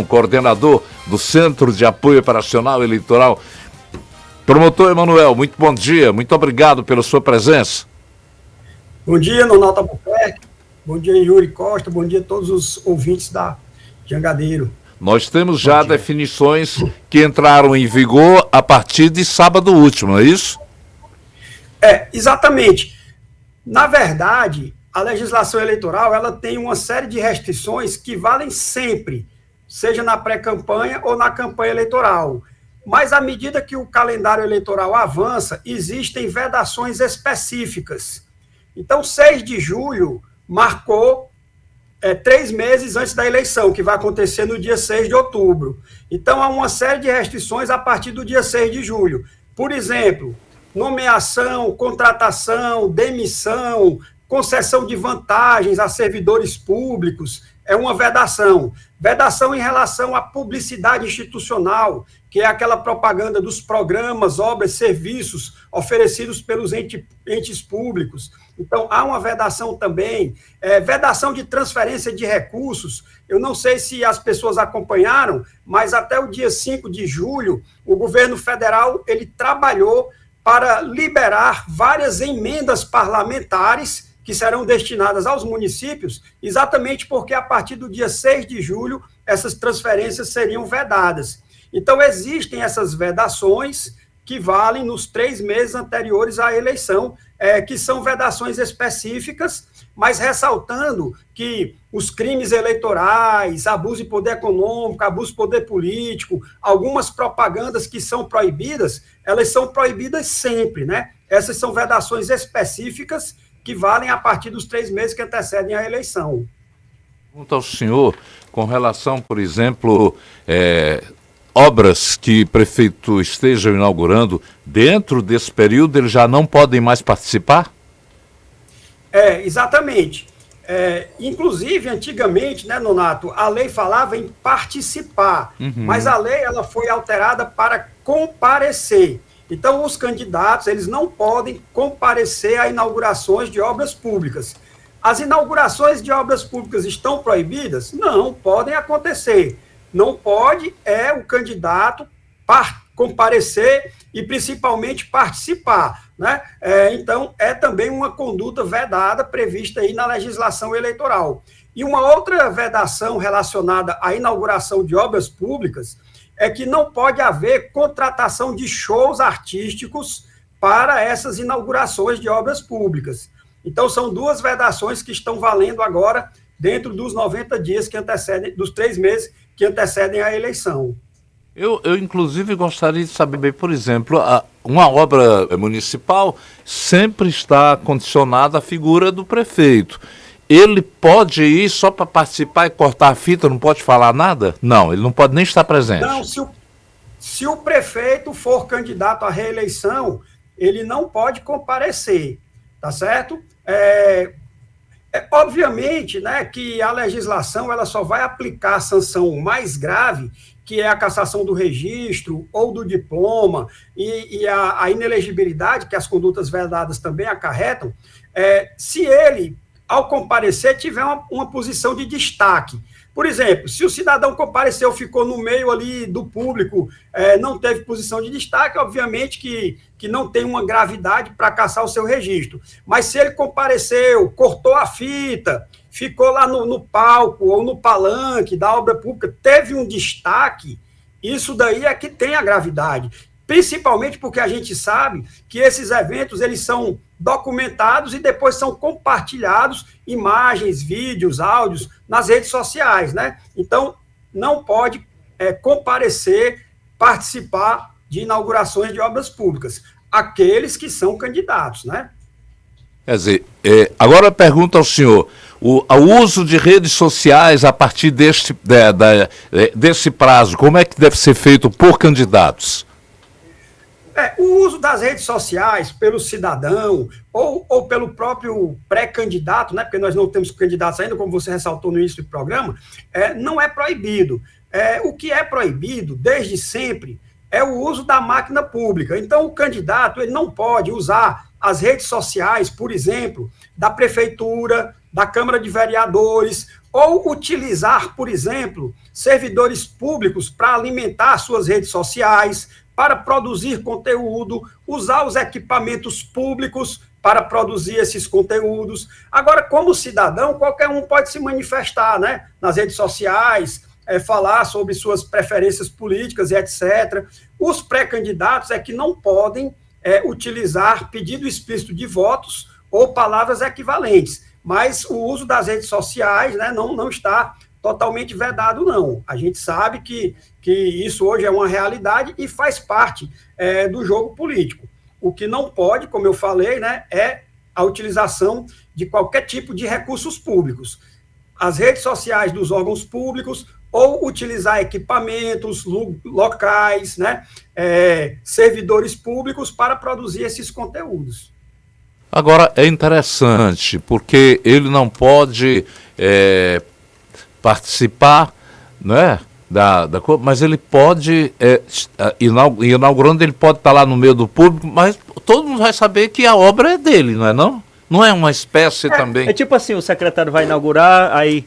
coordenador do Centro de Apoio Operacional Eleitoral. Promotor Emanuel, muito bom dia, muito obrigado pela sua presença. Bom dia, Nonato Albuquerque, bom dia, Yuri Costa, bom dia a todos os ouvintes da Jangadeiro. Nós temos já definições que entraram em vigor a partir de sábado último, é isso? Exatamente. Na verdade, a legislação eleitoral ela tem uma série de restrições que valem sempre, seja na pré-campanha ou na campanha eleitoral. Mas, à medida que o calendário eleitoral avança, existem vedações específicas. Então, 6 de julho marcou 3 meses antes da eleição, que vai acontecer no dia 6 de outubro. Então, há uma série de restrições a partir do dia 6 de julho. Por exemplo, nomeação, contratação, demissão, concessão de vantagens a servidores públicos, é uma vedação. Vedação em relação à publicidade institucional, que é aquela propaganda dos programas, obras, serviços oferecidos pelos entes públicos. Então, há uma vedação também. Vedação de transferência de recursos. Eu não sei se as pessoas acompanharam, mas até o dia 5 de julho, o governo federal ele trabalhou para liberar várias emendas parlamentares que serão destinadas aos municípios, exatamente porque a partir do dia 6 de julho essas transferências seriam vedadas. Então, existem essas vedações que valem nos 3 meses anteriores à eleição, que são vedações específicas, mas ressaltando que os crimes eleitorais, abuso de poder econômico, abuso de poder político, algumas propagandas que são proibidas, elas são proibidas sempre, né? Essas são vedações específicas que valem a partir dos 3 meses que antecedem a eleição. Pergunto ao senhor, com relação, por exemplo, obras que o prefeito esteja inaugurando, dentro desse período eles já não podem mais participar? Exatamente. Inclusive, antigamente, né, Nonato, a lei falava em participar, mas a lei ela foi alterada para comparecer. Então, os candidatos eles não podem comparecer a inaugurações de obras públicas. As inaugurações de obras públicas estão proibidas? Não, podem acontecer. Não pode o candidato comparecer e, principalmente, participar, né? Então, é também uma conduta vedada prevista aí na legislação eleitoral. E uma outra vedação relacionada à inauguração de obras públicas é que não pode haver contratação de shows artísticos para essas inaugurações de obras públicas. Então, são 2 vedações que estão valendo agora dentro dos 90 dias que antecedem, dos 3 meses que antecedem a eleição. Eu inclusive, gostaria de saber, por exemplo, uma obra municipal sempre está condicionada à figura do prefeito. Ele pode ir só para participar e cortar a fita, não pode falar nada? Não, ele não pode nem estar presente. Não, se o prefeito for candidato à reeleição, ele não pode comparecer, tá certo? Obviamente, né, que a legislação ela só vai aplicar a sanção mais grave, que é a cassação do registro ou do diploma e a inelegibilidade, que as condutas vedadas também acarretam, se ele, ao comparecer, tiver uma posição de destaque. Por exemplo, se o cidadão compareceu, ficou no meio ali do público, não teve posição de destaque, obviamente que não tem uma gravidade para cassar o seu registro. Mas se ele compareceu, cortou a fita, ficou lá no palco ou no palanque da obra pública, teve um destaque, isso daí é que tem a gravidade. Principalmente porque a gente sabe que esses eventos eles são documentados e depois são compartilhados imagens, vídeos, áudios nas redes sociais, né? Então, não pode comparecer, participar de inaugurações de obras públicas, aqueles que são candidatos, né? Quer dizer, agora eu pergunto ao senhor, o uso de redes sociais a partir desse prazo, como é que deve ser feito por candidatos? O uso das redes sociais pelo cidadão ou pelo próprio pré-candidato, né, porque nós não temos candidatos ainda, como você ressaltou no início do programa, não é proibido. O que é proibido, desde sempre, é o uso da máquina pública. Então, o candidato ele não pode usar as redes sociais, por exemplo, da prefeitura, da Câmara de Vereadores, ou utilizar, por exemplo, servidores públicos para alimentar suas redes sociais, para produzir conteúdo, usar os equipamentos públicos para produzir esses conteúdos. Agora, como cidadão, qualquer um pode se manifestar, né, nas redes sociais, falar sobre suas preferências políticas e etc. Os pré-candidatos é que não podem utilizar pedido explícito de votos ou palavras equivalentes, mas o uso das redes sociais, né, não está totalmente vedado, não. A gente sabe que isso hoje é uma realidade e faz parte do jogo político. O que não pode, como eu falei, né, é a utilização de qualquer tipo de recursos públicos. As redes sociais dos órgãos públicos ou utilizar equipamentos, locais, né, servidores públicos para produzir esses conteúdos. Agora, é interessante, porque ele não pode participar, né, mas ele pode, inaugurando, ele pode estar lá no meio do público, mas todo mundo vai saber que a obra é dele, não é não? Não é uma espécie também... É tipo assim, o secretário vai inaugurar, aí...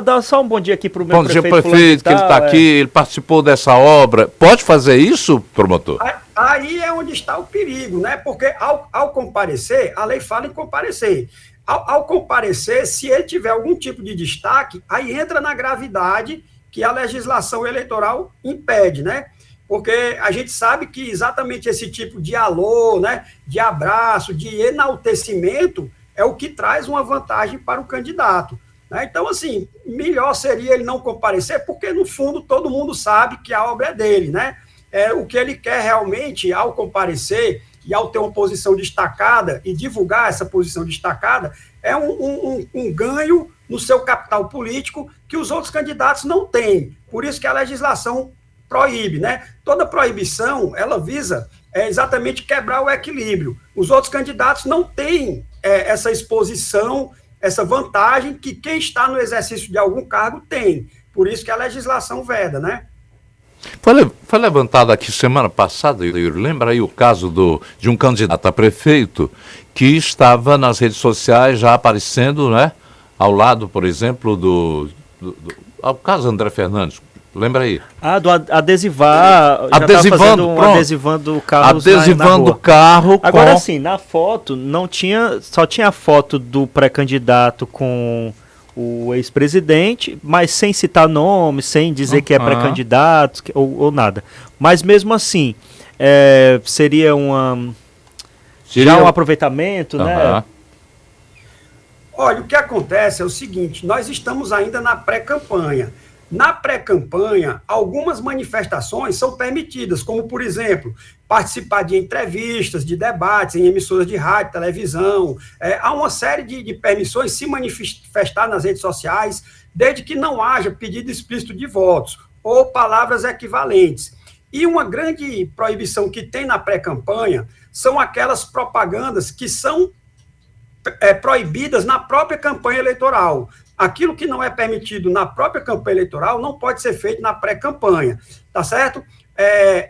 dá só um bom dia aqui para o meu prefeito. Bom dia, prefeito, que ele está aqui, ele participou dessa obra. Pode fazer isso, promotor? Aí é onde está o perigo, né? Porque ao comparecer, a lei fala em comparecer. Ao comparecer, se ele tiver algum tipo de destaque, aí entra na gravidade que a legislação eleitoral impede, né? Porque a gente sabe que exatamente esse tipo de alô, né, de abraço, de enaltecimento, é o que traz uma vantagem para o candidato. Então, assim, melhor seria ele não comparecer, porque, no fundo, todo mundo sabe que a obra é dele, né? O que ele quer realmente, ao comparecer e ao ter uma posição destacada e divulgar essa posição destacada, é um ganho no seu capital político que os outros candidatos não têm. Por isso que a legislação proíbe, né? Toda proibição, ela visa exatamente quebrar o equilíbrio. Os outros candidatos não têm essa exposição, essa vantagem que quem está no exercício de algum cargo tem. Por isso que a legislação veda, né? Foi levantado aqui semana passada, lembra aí o caso de um candidato a prefeito que estava nas redes sociais já aparecendo, né? Ao lado, por exemplo, ao caso André Fernandes. Lembra aí? Do adesivar. Adesivando, adesivando carros adesivando o carro. Agora sim, na foto não tinha, só tinha a foto do pré-candidato com o ex-presidente, mas sem citar nome, sem dizer que é pré-candidato ou nada. Mas mesmo assim, seria já um aproveitamento, né? Olha, o que acontece é o seguinte, nós estamos ainda na pré-campanha. Na pré-campanha, algumas manifestações são permitidas, como, por exemplo, participar de entrevistas, de debates em emissoras de rádio, televisão. Há uma série de permissões, se manifestar nas redes sociais, desde que não haja pedido explícito de votos ou palavras equivalentes. E uma grande proibição que tem na pré-campanha são aquelas propagandas que são proibidas na própria campanha eleitoral. Aquilo que não é permitido na própria campanha eleitoral não pode ser feito na pré-campanha, tá certo?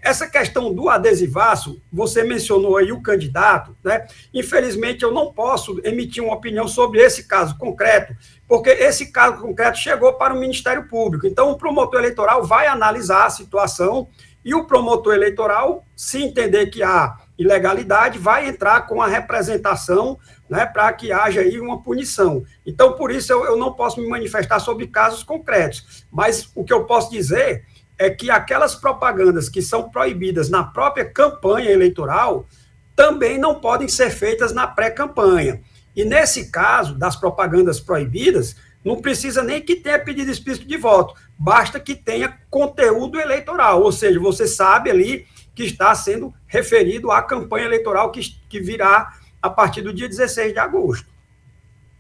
Essa questão do adesivaço, você mencionou aí o candidato, né? Infelizmente, eu não posso emitir uma opinião sobre esse caso concreto, porque esse caso concreto chegou para o Ministério Público. Então, o promotor eleitoral vai analisar a situação e o promotor eleitoral, se entender que há ilegalidade, vai entrar com a representação, né, para que haja aí uma punição. Então, por isso, eu não posso me manifestar sobre casos concretos, mas o que eu posso dizer é que aquelas propagandas que são proibidas na própria campanha eleitoral também não podem ser feitas na pré-campanha. E nesse caso, das propagandas proibidas, não precisa nem que tenha pedido explícito de voto, basta que tenha conteúdo eleitoral, ou seja, você sabe ali que está sendo referido à campanha eleitoral que virá a partir do dia 16 de agosto.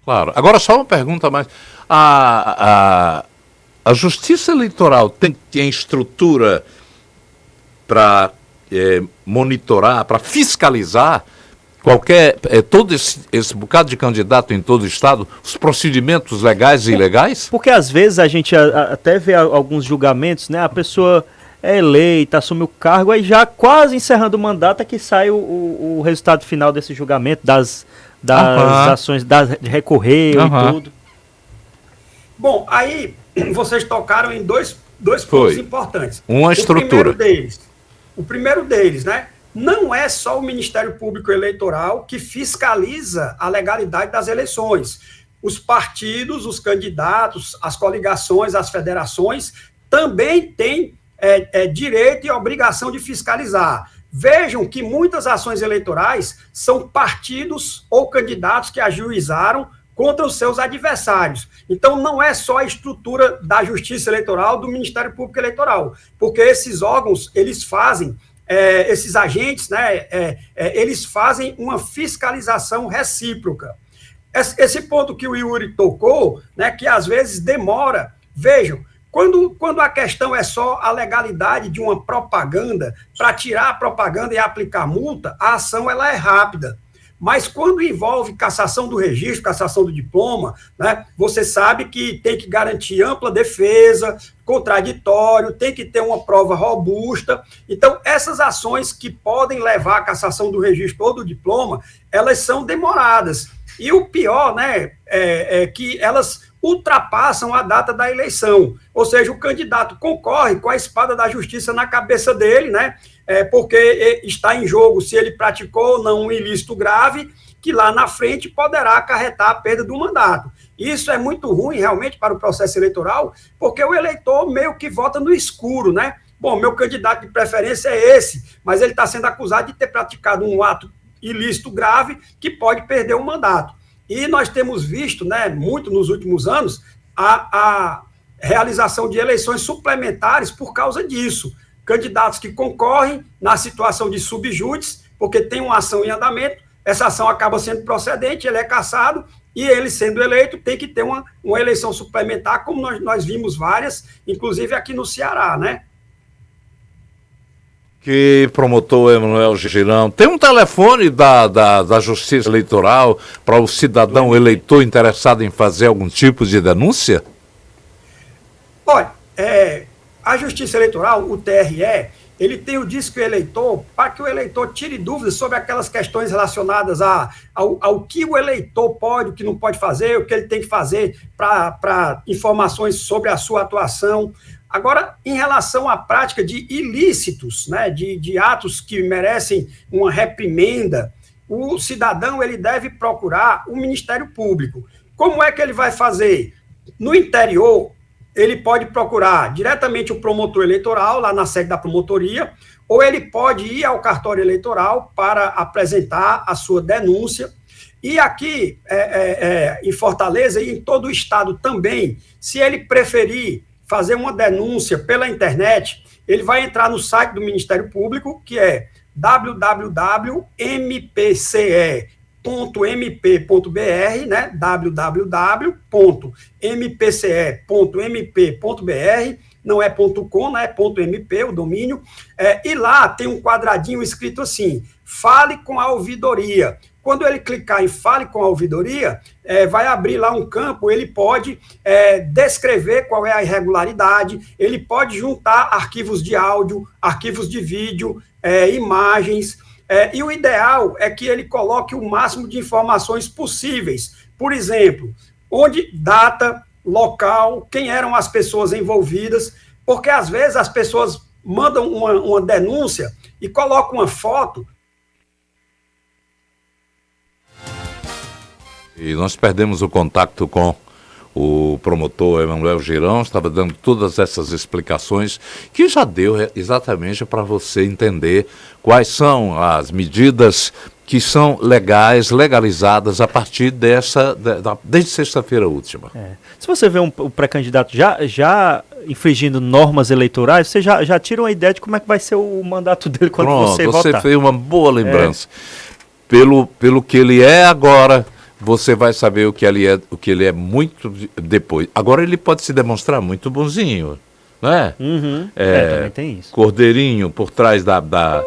Claro. Agora, só uma pergunta mais. A Justiça Eleitoral tem estrutura para monitorar, para fiscalizar todo esse bocado de candidato em todo o estado, os procedimentos legais e ilegais? Porque às vezes a gente até vê alguns julgamentos, né? A pessoa é eleito, assume o cargo, aí já quase encerrando o mandato é que sai o resultado final desse julgamento, das ações, de recorrer e tudo. Bom, aí vocês tocaram em dois pontos importantes. Uma estrutura. O primeiro deles, né? Não é só o Ministério Público Eleitoral que fiscaliza a legalidade das eleições. Os partidos, os candidatos, as coligações, as federações também têm direito e obrigação de fiscalizar. Vejam que muitas ações eleitorais são partidos ou candidatos que ajuizaram contra os seus adversários. Então, não é só a estrutura da Justiça Eleitoral, do Ministério Público Eleitoral, porque esses órgãos, eles fazem, esses agentes, né, eles fazem uma fiscalização recíproca. Esse ponto que o Yuri tocou, né, que às vezes demora, vejam, quando a questão é só a legalidade de uma propaganda, para tirar a propaganda e aplicar multa, a ação ela é rápida. Mas quando envolve cassação do registro, cassação do diploma, né, você sabe que tem que garantir ampla defesa, contraditório, tem que ter uma prova robusta. Então, essas ações que podem levar à cassação do registro ou do diploma, elas são demoradas. E o pior, né, é que elas ultrapassam a data da eleição. Ou seja, o candidato concorre com a espada da justiça na cabeça dele, né, porque está em jogo se ele praticou ou não um ilícito grave, que lá na frente poderá acarretar a perda do mandato. Isso é muito ruim, realmente, para o processo eleitoral, porque o eleitor meio que vota no escuro, né? Bom, meu candidato de preferência é esse, mas ele está sendo acusado de ter praticado um ato ilícito grave que pode perder o mandato. E nós temos visto, né, muito nos últimos anos, a realização de eleições suplementares por causa disso. Candidatos que concorrem na situação de subjúdice, porque tem uma ação em andamento, essa ação acaba sendo procedente, ele é cassado, e ele, sendo eleito, tem que ter uma eleição suplementar, como nós vimos várias, inclusive aqui no Ceará, né? Que promotor Emanuel Girão. Tem um telefone da Justiça Eleitoral para o cidadão eleitor interessado em fazer algum tipo de denúncia? Olha, a Justiça Eleitoral, o TRE, ele tem o Disque Eleitor para que o eleitor tire dúvidas sobre aquelas questões relacionadas ao que o eleitor pode, o que não pode fazer, o que ele tem que fazer para informações sobre a sua atuação. Agora, em relação à prática de ilícitos, né, de atos que merecem uma reprimenda, o cidadão ele deve procurar o Ministério Público. Como é que ele vai fazer? No interior, ele pode procurar diretamente o promotor eleitoral, lá na sede da promotoria, ou ele pode ir ao cartório eleitoral para apresentar a sua denúncia. E aqui, em Fortaleza e em todo o estado também, se ele preferir fazer uma denúncia pela internet, ele vai entrar no site do Ministério Público, que é www.mpce.mp.br, né? www.mpce.mp.br, não é .com, né? .mp, o domínio, e lá tem um quadradinho escrito assim, fale com a ouvidoria. Quando ele clicar em Fale com a Ouvidoria, vai abrir lá um campo, ele pode descrever qual é a irregularidade, ele pode juntar arquivos de áudio, arquivos de vídeo, imagens, e o ideal é que ele coloque o máximo de informações possíveis. Por exemplo, onde, data, local, quem eram as pessoas envolvidas, porque às vezes as pessoas mandam uma denúncia e colocam uma foto. E nós perdemos o contato com o promotor Emanuel Girão, estava dando todas essas explicações que já deu exatamente para você entender quais são as medidas que são legalizadas a partir desde sexta-feira última. Se você vê um pré-candidato já infringindo normas eleitorais, você já tira uma ideia de como é que vai ser o mandato dele quando você votar. Você fez uma boa lembrança. Pelo que ele é agora, você vai saber o que ele é muito depois. Agora ele pode se demonstrar muito bonzinho, né? Uhum. Também tem isso. Cordeirinho por trás da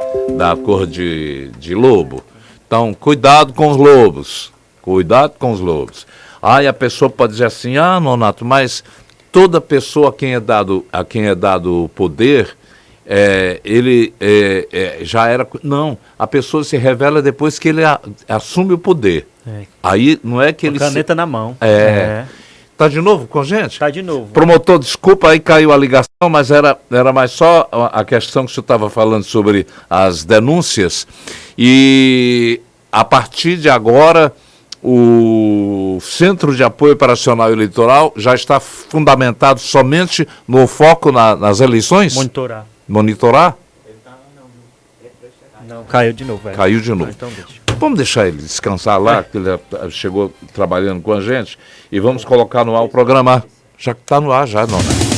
cor de lobo. Então, cuidado com os lobos. Cuidado com os lobos. Aí a pessoa pode dizer assim, Nonato, mas toda pessoa a quem é dado o poder, ele já era... Não, a pessoa se revela depois que ele assume o poder. Aí não é que ele... Caneta na mão. Tá de novo com a gente? Tá de novo. Promotor, desculpa, aí caiu a ligação, mas era mais só a questão que o senhor estava falando sobre as denúncias. E a partir de agora, o Centro de Apoio Operacional Eleitoral já está fundamentado somente no foco nas eleições? Monitorar? Não, caiu de novo. Caiu de novo. Então deixa. Vamos deixar ele descansar lá, que ele chegou trabalhando com a gente, e vamos colocar no ar o programa, já que está no ar já, não, né?